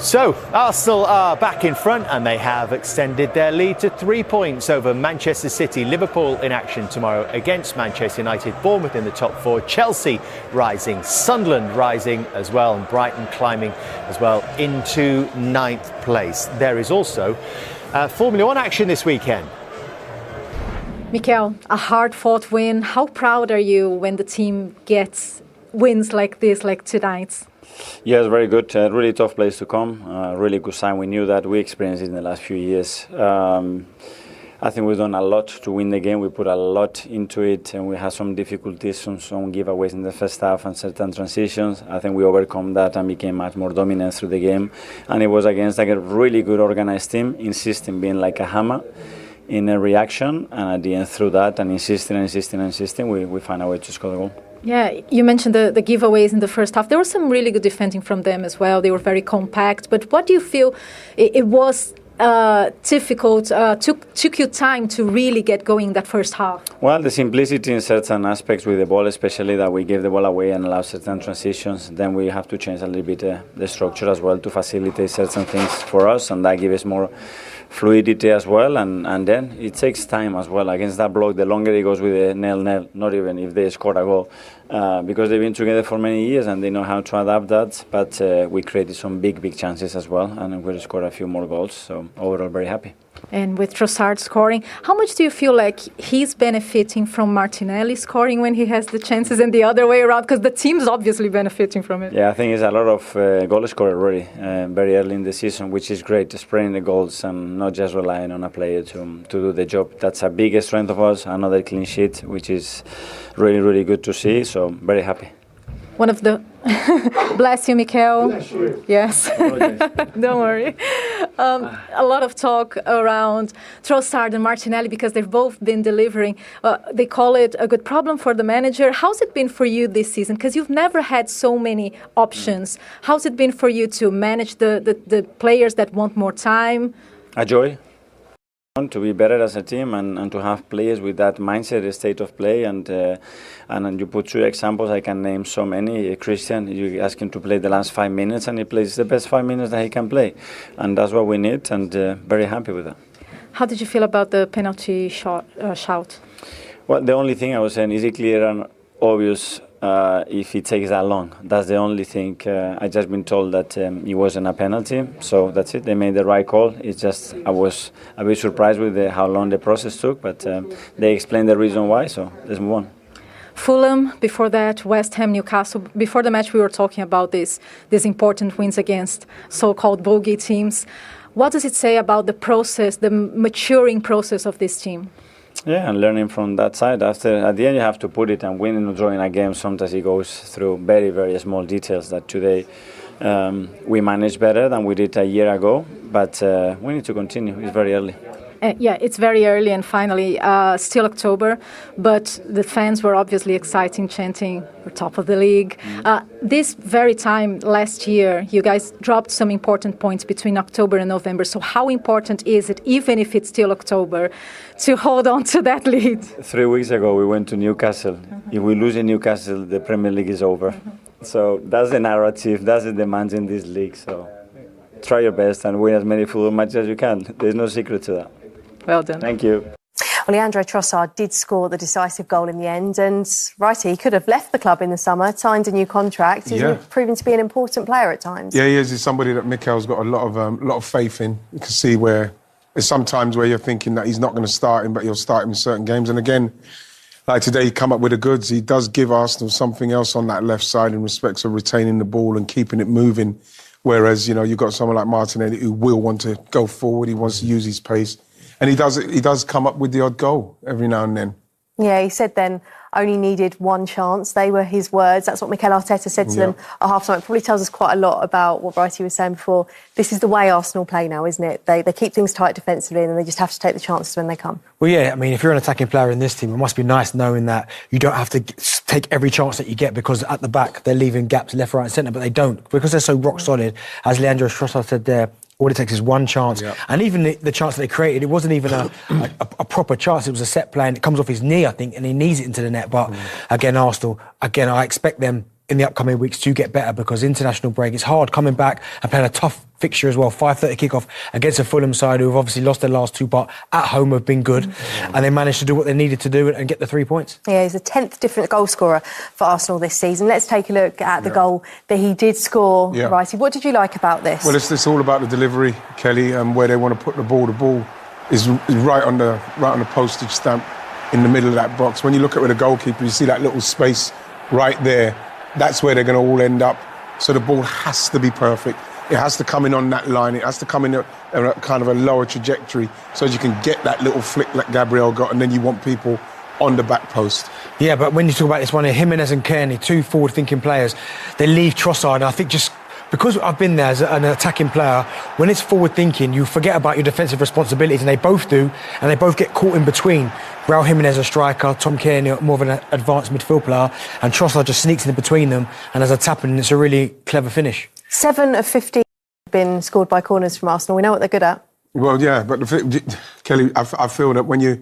So, Arsenal are back in front and they have extended their lead to 3 points over Manchester City. Liverpool in action tomorrow against Manchester United. Bournemouth in the top 4. Chelsea rising. Sunderland rising as well. And Brighton climbing as well into 9th place. There is also Formula 1 action this weekend. Mikel, a hard-fought win. How proud are you when the team gets wins like this, like tonight? Yeah, it's very good. Really tough place to come. Really good sign. We knew that. We experienced it in the last few years. I think we've done a lot to win the game. We put a lot into it, and we had some difficulties, some giveaways in the first half and certain transitions. I think we overcome that and became much more dominant through the game. And it was against like a really good organized team, insisting, being like a hammer in a reaction. And at the end, through that and insisting, we find a way to score the goal. Yeah, you mentioned the giveaways in the first half. There was some really good defending from them as well. They were very compact. But what do you feel it was difficult, took you time to really get going that first half? Well, the simplicity in certain aspects with the ball, especially that we gave the ball away and allow certain transitions. Then we have to change a little bit the structure as well to facilitate certain things for us, and that gives us more fluidity as well, and then it takes time as well against that block. The longer it goes with a 0-0, not even if they score a goal, because they've been together for many years and they know how to adapt that. But we created some big chances as well, and we scored a few more goals. So overall, very happy. And with Trossard scoring, how much do you feel like he's benefiting from Martinelli scoring when he has the chances and the other way around? Because the team's obviously benefiting from it. Yeah, I think it's a lot of goal scorer already very early in the season, which is great, spreading the goals and not just relying on a player to do the job. That's a big strength of us, another clean sheet, which is really good to see, so very happy. One of the bless you, Mikel. Bless you. Yes. Don't worry. A lot of talk around Trossard and Martinelli because they've both been delivering. They call it a good problem for the manager. How's it been for you this season? Because you've never had so many options. How's it been for you to manage the players that want more time? A joy. To be better as a team and to have players with that mindset, state of play, and you put 2 examples. I can name so many. Christian, you ask him to play the last 5 minutes, and he plays the best 5 minutes that he can play, and that's what we need. And very happy with that. How did you feel about the penalty shout? Well, the only thing I was saying, is it clear and obvious? If it takes that long, that's the only thing. I just been told that it wasn't a penalty, so that's it. They made the right call. It's just I was a bit surprised with how long the process took, but they explained the reason why. So let's move on. Fulham, before that, West Ham, Newcastle. Before the match, we were talking about these important wins against so-called bogey teams. What does it say about the process, the maturing process of this team? Yeah, and learning from that side. At the end, you have to put it, and winning or drawing a game, sometimes it goes through very small details that today we managed better than we did a year ago, but we need to continue. It's very early. Yeah, it's very early, and finally, still October, but the fans were obviously exciting, chanting, we're top of the league. This very time last year, you guys dropped some important points between October and November, so how important is it, even if it's still October, to hold on to that lead? 3 weeks ago, we went to Newcastle. If we lose in Newcastle, the Premier League is over. So that's the narrative, that's the demand in this league, so try your best and win as many football matches as you can. There's no secret to that. Well done. Thank you. Well, Leandro Trossard did score the decisive goal in the end, and he could have left the club in the summer, signed a new contract. He's proven to be an important player at times. Yeah, he is. He's somebody that Mikel's got a lot of faith in. You can see where there's sometimes where you're thinking that he's not going to start him, but he'll start him in certain games. And again, like today, he come up with the goods. He does give Arsenal something else on that left side in respects of retaining the ball and keeping it moving. Whereas, you've got someone like Martinelli who will want to go forward. He wants to use his pace. And he does come up with the odd goal every now and then. Yeah, he said then only needed one chance. They were his words. That's what Mikel Arteta said to them at half-time. It probably tells us quite a lot about what Brighty was saying before. This is the way Arsenal play now, isn't it? They keep things tight defensively, and then they just have to take the chances when they come. Well, yeah, I mean, if you're an attacking player in this team, it must be nice knowing that you don't have to take every chance that you get, because at the back, they're leaving gaps left, right and centre, but they don't. Because they're so rock solid, as Leandro Trossard said there, all it takes is one chance. Yep. And even the chance that they created, it wasn't even a proper chance. It was a set play, and it comes off his knee, I think, and he knees it into the net. But again, Arsenal, I expect them, in the upcoming weeks to get better, because international break, it's hard coming back and playing a tough fixture as well. 5:30 kickoff against a Fulham side who have obviously lost their last two, but at home have been good, and they managed to do what they needed to do and get the 3 points. Yeah, he's the 10th different goal scorer for Arsenal this season. Let's take a look at the goal that he did score, Righty. What did you like about this? Well, it's all about the delivery, Kelly, and where they want to put the ball. The ball is right on the postage stamp in the middle of that box. When you look at where the goalkeeper, you see that little space right there. That's where they're going to all end up. So the ball has to be perfect. It has to come in on that line. It has to come in a kind of a lower trajectory so you can get that little flick that Gabriel got, and then you want people on the back post. Yeah, but when you talk about this one, Jimenez and Kearney, two forward-thinking players, they leave Trossard, and I think just because I've been there as an attacking player, when it's forward-thinking, you forget about your defensive responsibilities, and they both do, and they both get caught in between. Raul Jimenez, a striker, Tom Kearney, more of an advanced midfield player, and Trossard just sneaks in between them, and as a tap-in, it's a really clever finish. 7 of 15 have been scored by corners from Arsenal. We know what they're good at. Well, yeah, but Kelly, I feel that when you're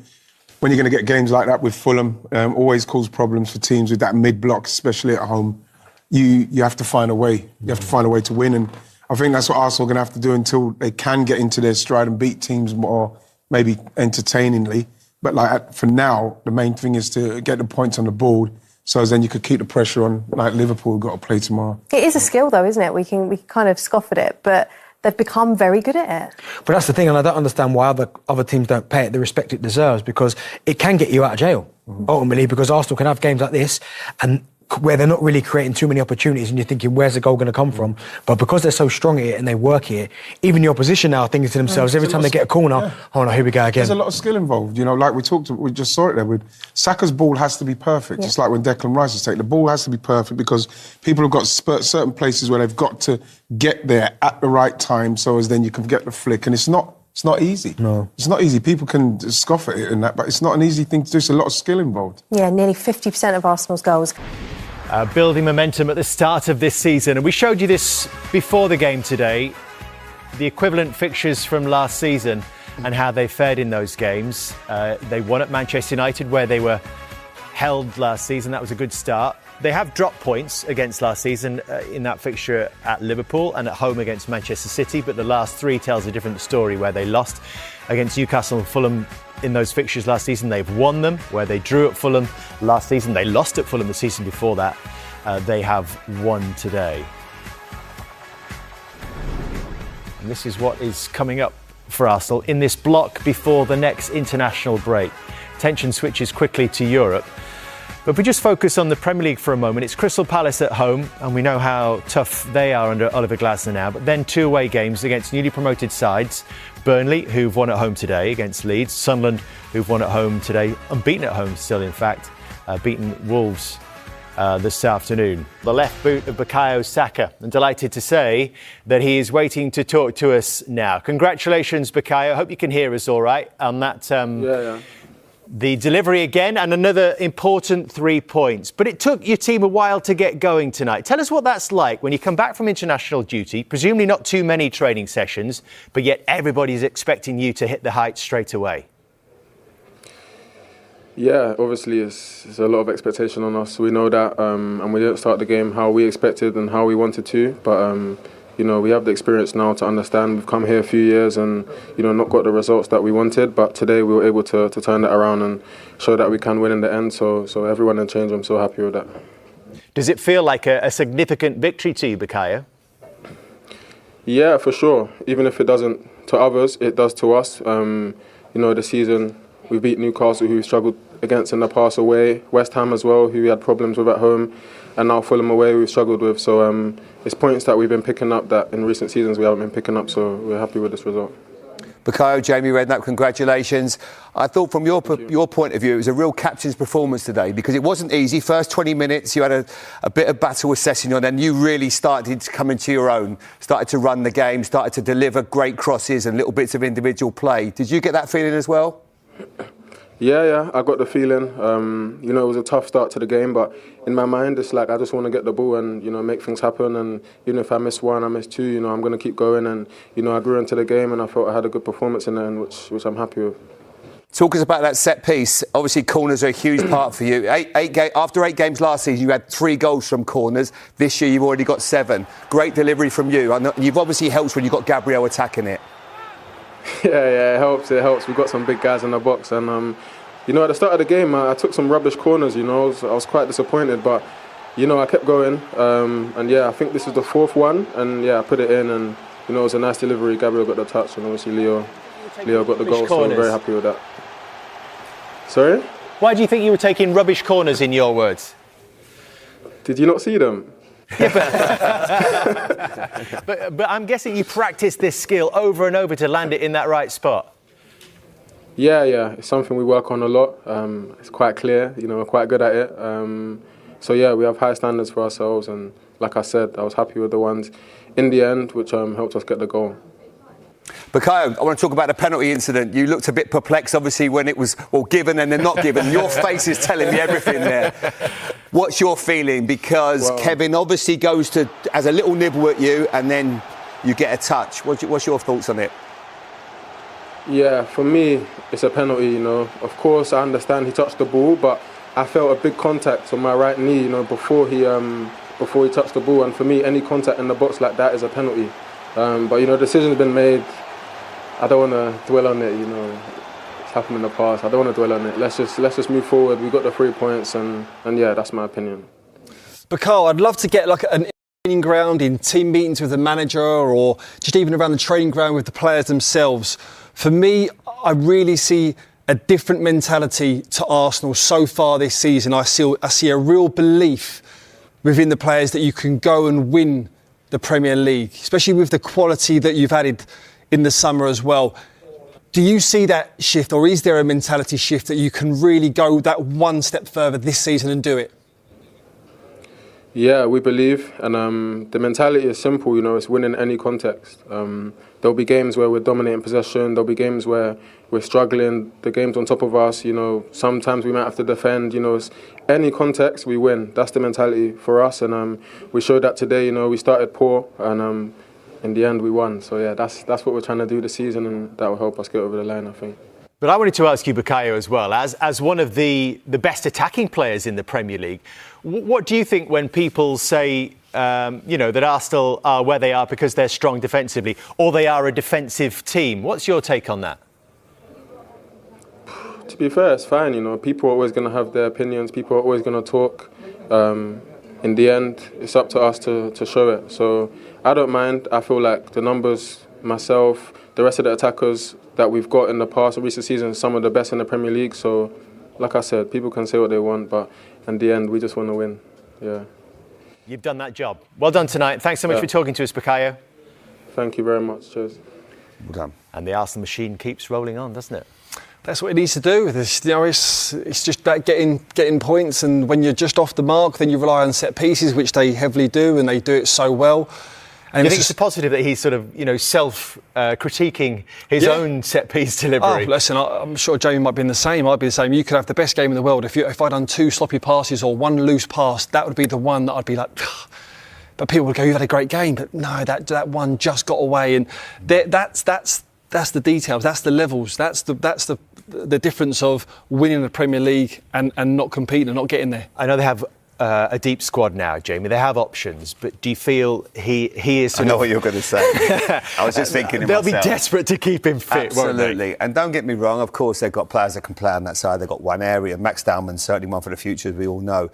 going to get games like that with Fulham, always cause problems for teams with that mid-block, especially at home. You have to find a way. You have to find a way to win, and I think that's what Arsenal are going to have to do until they can get into their stride and beat teams more, maybe entertainingly. But for now, the main thing is to get the points on the board, so as then you could keep the pressure on. Like Liverpool got to play tomorrow. It is a skill, though, isn't it? We can kind of scoff at it, but they've become very good at it. But that's the thing, and I don't understand why other teams don't pay it the respect it deserves, because it can get you out of jail, ultimately, because Arsenal can have games like this and where they're not really creating too many opportunities and you're thinking, where's the goal going to come from? But because they're so strong at it and they work at it, even the opposition now are thinking to themselves, every time they get a corner, oh no, here we go again. There's a lot of skill involved, like we just saw it there with Saka's ball has to be perfect. Just like when Declan Rice is taking, the ball has to be perfect because people have got certain places where they've got to get there at the right time so as then you can get the flick, and it's not easy. No. It's not easy. People can scoff at it and that, but it's not an easy thing to do. There's a lot of skill involved. Yeah, nearly 50% of Arsenal's goals. Building momentum at the start of this season. And we showed you this before the game today, the equivalent fixtures from last season and how they fared in those games. They won at Manchester United, where they were held last season. That was a good start. They have dropped points against last season in that fixture at Liverpool and at home against Manchester City, but the last three tells a different story, where they lost against Newcastle and Fulham in those fixtures last season. They've won them, where they drew at Fulham last season. They lost at Fulham the season before that. They have won today. And this is what is coming up for Arsenal in this block before the next international break. Tension switches quickly to Europe. But if we just focus on the Premier League for a moment, it's Crystal Palace at home, and we know how tough they are under Oliver Glasner now. But then 2 away games against newly promoted sides. Burnley, who've won at home today against Leeds. Sunderland, who've won at home today, unbeaten at home still, in fact, beaten Wolves this afternoon. The left boot of Bukayo Saka. I'm delighted to say that he is waiting to talk to us now. Congratulations, Bukayo. I hope you can hear us all right on that. The delivery again, and another important 3 points. But it took your team a while to get going tonight. Tell us what that's like when you come back from international duty, presumably not too many training sessions, but yet everybody's expecting you to hit the heights straight away. Yeah, obviously it's a lot of expectation on us. We know that, and we didn't start the game how we expected and how we wanted to, but we have the experience now to understand. We've come here a few years and, not got the results that we wanted. But today we were able to turn that around and show that we can win in the end. So everyone in change, I'm so happy with that. Does it feel like a significant victory to you, Bukayo? Yeah, for sure. Even if it doesn't to others, it does to us. The season, we beat Newcastle, who we struggled against in the past away. West Ham as well, who we had problems with at home. And now Fulham away, we've struggled with. So it's points that we've been picking up that in recent seasons we haven't been picking up. So we're happy with this result. Bukayo, Jamie Redknapp, congratulations. I thought from your point of view, it was a real captain's performance today, because it wasn't easy. First 20 minutes, you had a bit of battle with Sessegnon, and you really started to come into your own, started to run the game, started to deliver great crosses and little bits of individual play. Did you get that feeling as well? Yeah, I got the feeling. It was a tough start to the game, but in my mind, it's like I just want to get the ball and, make things happen. And, if I miss one, I miss two, I'm going to keep going. And, I grew into the game and I felt I had a good performance in the end, which I'm happy with. Talk us about that set piece. Obviously, corners are a huge part for you. After 8 games last season, you had 3 goals from corners. This year, you've already got 7. Great delivery from you. And you've obviously helped when you've got Gabriel attacking it. Yeah, it helps. We've got some big guys in the box. And, you know, at the start of the game, I took some rubbish corners, you know. I was quite disappointed. But, you know, I kept going. And, yeah, I think this is the 4th one. And, yeah, I put it in. And, you know, it was a nice delivery. Gabriel got the touch. And, obviously, Leo got the goal. So I'm very happy with that. Sorry? Why do you think you were taking rubbish corners, in your words? Did you not see them? Yeah, but I'm guessing you practiced this skill over and over to land it in that right spot. Yeah. It's something we work on a lot. It's quite clear, you know, we're quite good at it. So, yeah, we have high standards for ourselves. And like I said, I was happy with the ones in the end, which helped us get the goal. Bukayo, I want to talk about the penalty incident. You looked a bit perplexed, obviously, when it was, well, given and then not given. Your face is telling me everything there. What's your feeling? Because Kevin obviously goes to, has a little nibble at you, and then you get a touch. What's your thoughts on it? Yeah, for me, it's a penalty, you know. Of course, I understand he touched the ball, but I felt a big contact on my right knee, you know, before he touched the ball. And for me, any contact in the box like that is a penalty. But, you know, decision's been made. I don't want to dwell on it, you know. It's happened in the past. I don't want to dwell on it. Let's just move forward. We got the 3 points, and yeah, that's my opinion. But Carl, I'd love to get like an training ground in team meetings with the manager, or just even around the training ground with the players themselves. For me, I really see a different mentality to Arsenal so far this season. I see a real belief within the players that you can go and win the Premier League, especially with the quality that you've added in the summer as well. Do you see that shift, or is there a mentality shift that you can really go that one step further this season and do it? Yeah, we believe, and the mentality is simple, you know, it's winning any context. There'll be games where we're dominating possession, there'll be games where we're struggling, the game's on top of us, you know, sometimes we might have to defend, you know, it's any context, we win. That's the mentality for us, and we showed that today, you know, we started poor, and in the end we won. So yeah, that's what we're trying to do this season, and that will help us get over the line, I think. But I wanted to ask you, Bukayo, as well, as one of the best attacking players in the Premier League, what do you think when people say, you know, that Arsenal are where they are because they're strong defensively, or they are a defensive team? What's your take on that? To be fair, it's fine, you know. People are always going to have their opinions. People are always going to talk. In the end, it's up to us to show it. So I don't mind. I feel like the numbers, myself, the rest of the attackers that we've got in the past recent seasons, some of the best in the Premier League. So, like I said, people can say what they want, but in the end, we just want to win. Yeah. You've done that job. Well done tonight. Thanks so much for talking to us, Bukayo. Thank you very much. Cheers. Well done. And the Arsenal machine keeps rolling on, doesn't it? That's what it needs to do. You know, it's just about getting points, and when you're just off the mark, then you rely on set pieces, which they heavily do, and they do it so well. And you think it's positive that he's sort of, you know, self-critiquing his own set-piece delivery? Oh, listen, I'm sure Jamie might be the same. I'd be the same. You could have the best game in the world. If I'd done 2 sloppy passes or 1 loose pass, that would be the one that I'd be like... But people would go, you've had a great game. But no, that one just got away. And that's the details. That's the levels. That's the difference of winning the Premier League and not competing and not getting there. I know they have a deep squad now, Jamie. They have options, but do you feel he is sort of... I know what you're going to say. I was just thinking They'll be desperate to keep him fit, won't they? Absolutely. And don't get me wrong, of course, they've got players that can play on that side. They've got one area. Max Dowman's certainly one for the future, as we all know.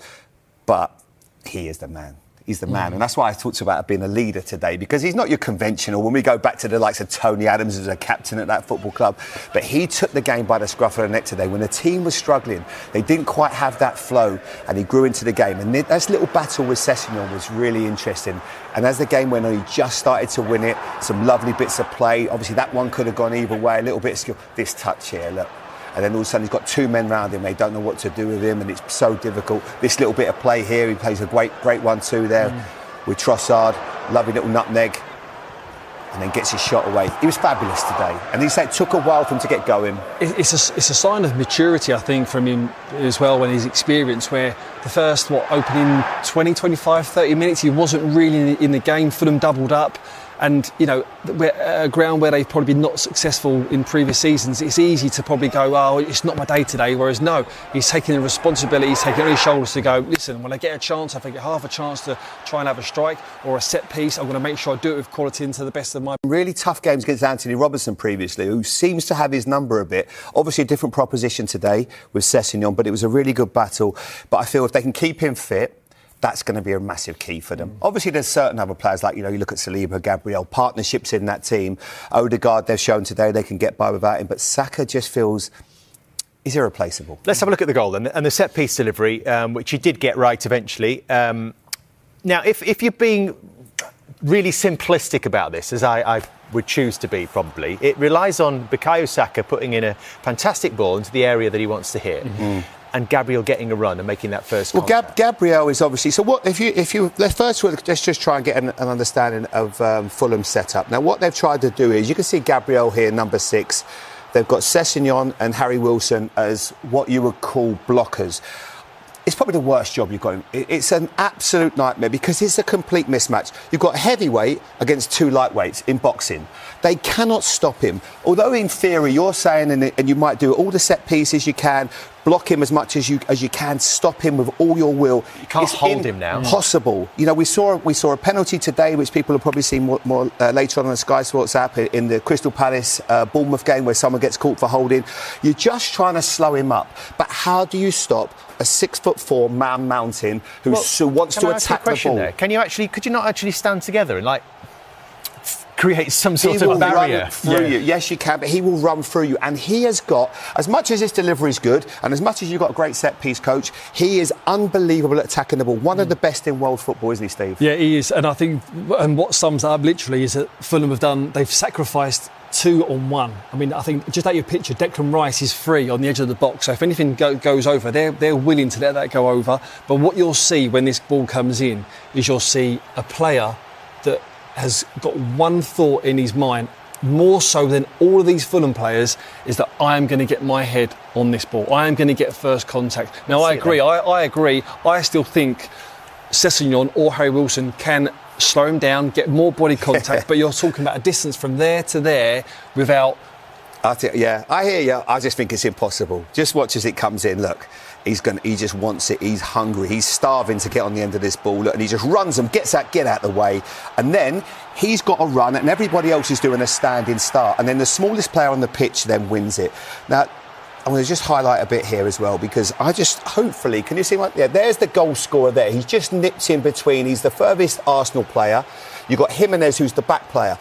But he is the man. He's the man. And that's why I talked about being a leader today, because he's not your conventional. When we go back to the likes of Tony Adams as a captain at that football club, but he took the game by the scruff of the neck today. When the team was struggling, they didn't quite have that flow, and he grew into the game. And this little battle with Sessegnon was really interesting. And as the game went on, he just started to win it. Some lovely bits of play. Obviously, that one could have gone either way. A little bit of skill. This touch here, look. And then all of a sudden he's got 2 men round him. They don't know what to do with him, and it's so difficult. This little bit of play here, he plays a great 1-2 there with Trossard. Lovely little nutmeg. And then gets his shot away. He was fabulous today. And he said it took a while for him to get going. It's a sign of maturity, I think, from him as well, when his experience, where the first, opening 20, 25, 30 minutes, he wasn't really in the game. Fulham doubled up. And, you know, a ground where they've probably been not successful in previous seasons, it's easy to probably go, oh, it's not my day today. Whereas no, he's taking the responsibility, he's taking it on his shoulders to go, listen, when I get a chance, if I get half a chance to try and have a strike or a set piece, I'm going to make sure I do it with quality and to the best of my... Really tough games against Anthony Robertson previously, who seems to have his number a bit. Obviously a different proposition today with Sessegnon, but it was a really good battle. But I feel if they can keep him fit, that's going to be a massive key for them. Obviously, there's certain other players, like, you know, you look at Saliba, Gabriel, partnerships in that team. Odegaard, they've shown today they can get by without him. But Saka just feels... he's irreplaceable. Let's have a look at the goal then, and the set-piece delivery, which he did get right eventually. Now, if you're being really simplistic about this, as I would choose to be probably, it relies on Bukayo Saka putting in a fantastic ball into the area that he wants to hit. And Gabriel getting a run and making that first contact. Gabriel is obviously... So what if you let's just try and get an understanding of Fulham's setup. Now, what they've tried to do is, you can see Gabriel here, number 6. They've got Sessegnon and Harry Wilson as what you would call blockers. It's probably the worst job you've got. It's an absolute nightmare because it's a complete mismatch. You've got a heavyweight against 2 lightweights in boxing. They cannot stop him. Although in theory you're saying, and you might do all the set pieces you can, block him as much as you can, stop him with all your will. You can't hold him now. Impossible. You know, we saw a penalty today, which people will probably see more later on the Sky Sports app, in the Crystal Palace Bournemouth game, where someone gets caught for holding. You're just trying to slow him up. But how do you stop a 6'4" man mountain who wants to attack the ball? There. Could you not actually stand together and create some sort of barrier? Run through you. Yes, you can, but he will run through you. And he has got, as much as his delivery is good, and as much as you've got a great set-piece coach, he is unbelievable at attacking the ball. One of the best in world football, isn't he, Steve? Yeah, he is. And I think, and what sums up literally is that Fulham have done, they've sacrificed 2 on 1. I mean, I think just out your picture, Declan Rice is free on the edge of the box. So if anything goes over, they're willing to let that go over. But what you'll see when this ball comes in is you'll see a player that has got one thought in his mind, more so than all of these Fulham players, is that I am going to get my head on this ball. I am going to get first contact. Now, I agree. I agree. I still think Sessegnon or Harry Wilson can slow him down, get more body contact, but you're talking about a distance from there to there without... I hear you. I just think it's impossible. Just watch as it comes in. Look, he just wants it. He's hungry. He's starving to get on the end of this ball. Look, and he just runs and get out the way. And then he's got to run, and everybody else is doing a standing start. And then the smallest player on the pitch then wins it. Now, I'm going to just highlight a bit here as well, because hopefully, can you see there's the goal scorer there. He's just nipped in between. He's the furthest Arsenal player. You've got Jimenez, who's the back player.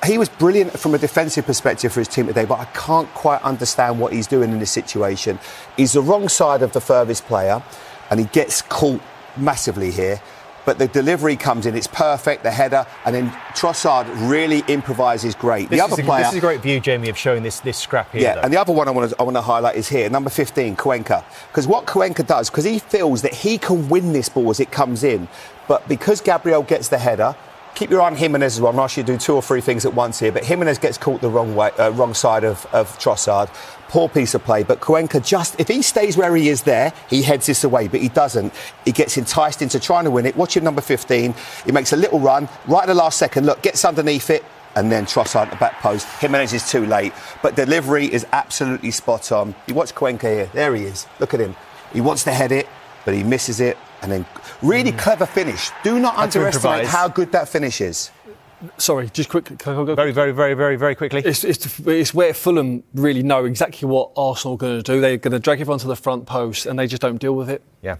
He was brilliant from a defensive perspective for his team today, but I can't quite understand what he's doing in this situation. He's the wrong side of the furthest player, and he gets caught massively here. But the delivery comes in, it's perfect, the header, and then Trossard really improvises great. This is a great view, Jamie, of showing this scrap here. Yeah, though. And the other one I want to highlight is here, number 15, Cuenca. Because what Cuenca does, because he feels that he can win this ball as it comes in, but because Gabriel gets the header, keep your eye on Jimenez as well. I'm not sure you do 2 or 3 things at once here, but Jimenez gets caught the wrong side of Trossard. Poor piece of play, but Cuenca if he stays where he is there, he heads this away, but he doesn't. He gets enticed into trying to win it. Watch him, number 15. He makes a little run, right at the last second. Look, gets underneath it, and then Trossard at the back post. Jimenez is too late, but delivery is absolutely spot on. You watch Cuenca here. There he is. Look at him. He wants to head it, but he misses it, and then really clever finish. Do not underestimate how good that finish is. Sorry, just quickly. Can I go? Very, very, very, very, very quickly. It's where Fulham really know exactly what Arsenal are going to do. They're going to drag everyone to the front post, and they just don't deal with it. Yeah.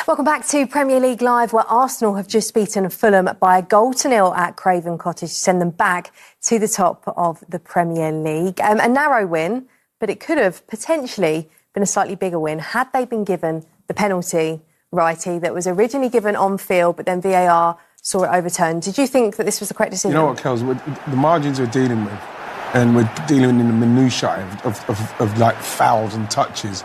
Welcome back to Premier League Live, where Arsenal have just beaten Fulham by 1-0 at Craven Cottage to send them back to the top of the Premier League. A narrow win, but it could have potentially been a slightly bigger win had they been given the penalty, Righty, that was originally given on field, but then VAR saw it overturned. Did you think that this was the correct decision? You know what, Kels, the margins we're dealing with, and we're dealing in the minutiae of like fouls and touches,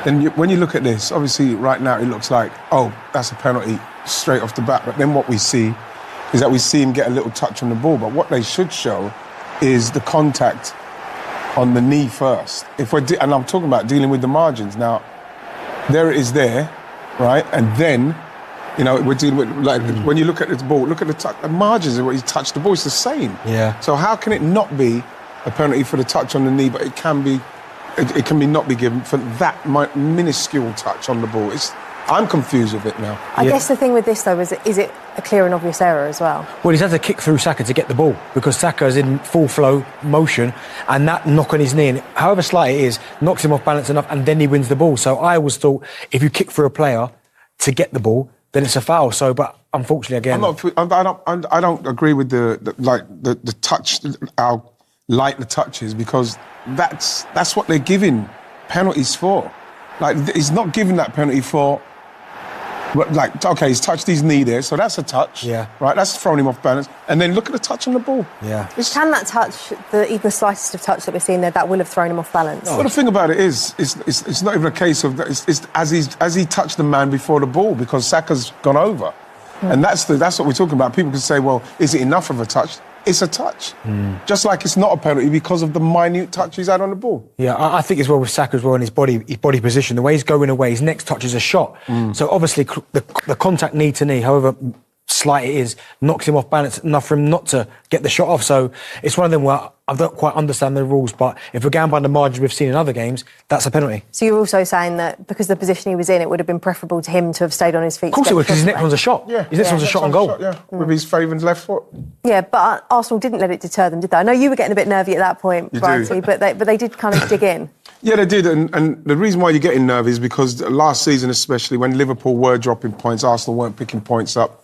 then when you look at this, obviously right now it looks like, oh, that's a penalty straight off the bat. But then what we see is that we see him get a little touch on the ball. But what they should show is the contact on the knee first. And I'm talking about dealing with the margins. Now, there it is there, right? And then You know, we're dealing with, like, when you look at this ball, look at the margins of what he touched the ball, it's the same. Yeah. So how can it not be a penalty for the touch on the knee, but it can be not be given for that minuscule touch on the ball? I'm confused with it now. I guess the thing with this, though, is it a clear and obvious error as well? Well, he's had to kick through Saka to get the ball because Saka's in full flow motion, and that knock on his knee, and however slight it is, knocks him off balance enough, and then he wins the ball. So I always thought if you kick through a player to get the ball, then it's a foul. So, but unfortunately, again, I don't agree with the touch, how light the touch is, because that's what they're giving penalties for. Like, he's not giving that penalty for. Like, okay, he's touched his knee there, so that's a touch. Yeah. Right, that's thrown him off balance. And then look at the touch on the ball. Yeah. Can that touch, even the slightest of touch that we're seeing there, that will have thrown him off balance? Well, the thing about it is, it's not even a case of that. It's as he touched the man before the ball, because Saka's gone over. And that's what we're talking about. People can say, well, is it enough of a touch? It's a touch. Just like it's not a penalty because of the minute touch he's had on the ball. Yeah, I think as well with Saka as well in his body position, the way he's going away, his next touch is a shot. So obviously the contact knee to knee, however slight it is, knocks him off balance enough for him not to get the shot off. So it's one of them where I don't quite understand the rules, but if we're going by the margins we've seen in other games, that's a penalty. So you're also saying that because of the position he was in, it would have been preferable to him to have stayed on his feet? Of course it would, because his next one's a shot. Yeah. His next one's a shot on goal. With his favoured left foot. Yeah, but Arsenal didn't let it deter them, did they? I know you were getting a bit nervy at that point, Brighty, but they did kind of dig in. Yeah, they did, and the reason why you're getting nervous is because last season, especially when Liverpool were dropping points, Arsenal weren't picking points up.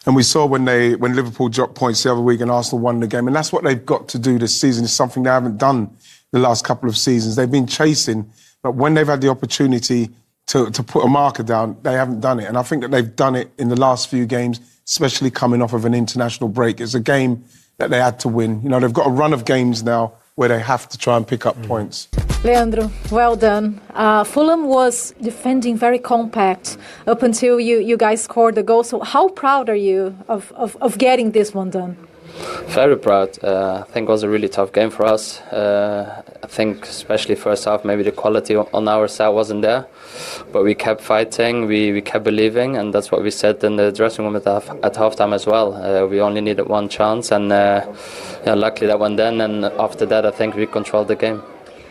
And we saw when Liverpool dropped points the other week and Arsenal won the game. And that's what they've got to do this season. It's something they haven't done the last couple of seasons. They've been chasing, but when they've had the opportunity to put a marker down, they haven't done it. And I think that they've done it in the last few games, especially coming off of an international break. It's a game that they had to win. You know, they've got a run of games now where they have to try and pick up points. Leandro, well done. Fulham was defending very compact up until you guys scored the goal. So how proud are you of getting this one done? Very proud. I think it was a really tough game for us. I think especially first half, maybe the quality on our side wasn't there. But we kept fighting, we kept believing, and that's what we said in the dressing room at halftime as well. We only needed one chance, and luckily that went in, and after that I think we controlled the game.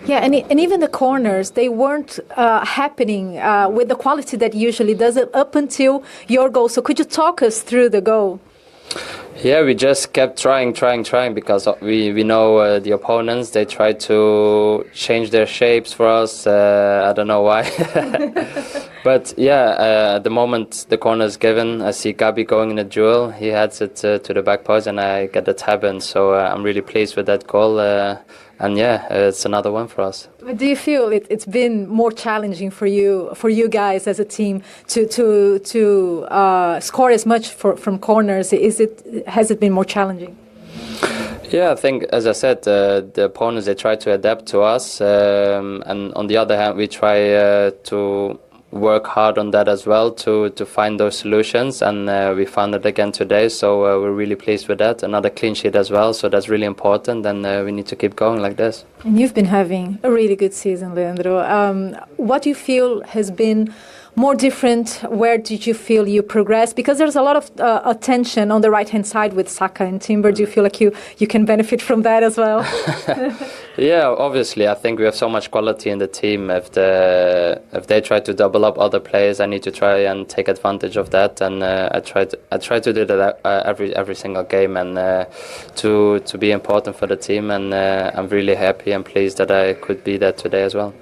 Yeah, and even the corners, they weren't happening with the quality that usually does it up until your goal. So could you talk us through the goal? Yeah, we just kept trying because we know the opponents. They try to change their shapes for us. I don't know why. But yeah, at the moment the corner is given, I see Gabi going in a duel. He heads it to the back post and I get the tab in. So I'm really pleased with that goal. And yeah, it's another one for us. But do you feel it's been more challenging for you guys as a team to score as much from corners? Has it been more challenging? Yeah, I think, as I said, the opponents, they try to adapt to us, and on the other hand, we try to work hard on that as well to find those solutions, and we found it again today, so we're really pleased with that. Another clean sheet as well, so that's really important, and we need to keep going like this. And you've been having a really good season, Leandro. What do you feel has been more different? Where did you feel you progressed? Because there's a lot of attention on the right-hand side with Saka and Timber. Do you feel like you can benefit from that as well? Yeah, obviously. I think we have so much quality in the team. If they try to double up other players, I need to try and take advantage of that. And I try to do that every single game, and to be important for the team. And I'm really happy and pleased that I could be there today as well.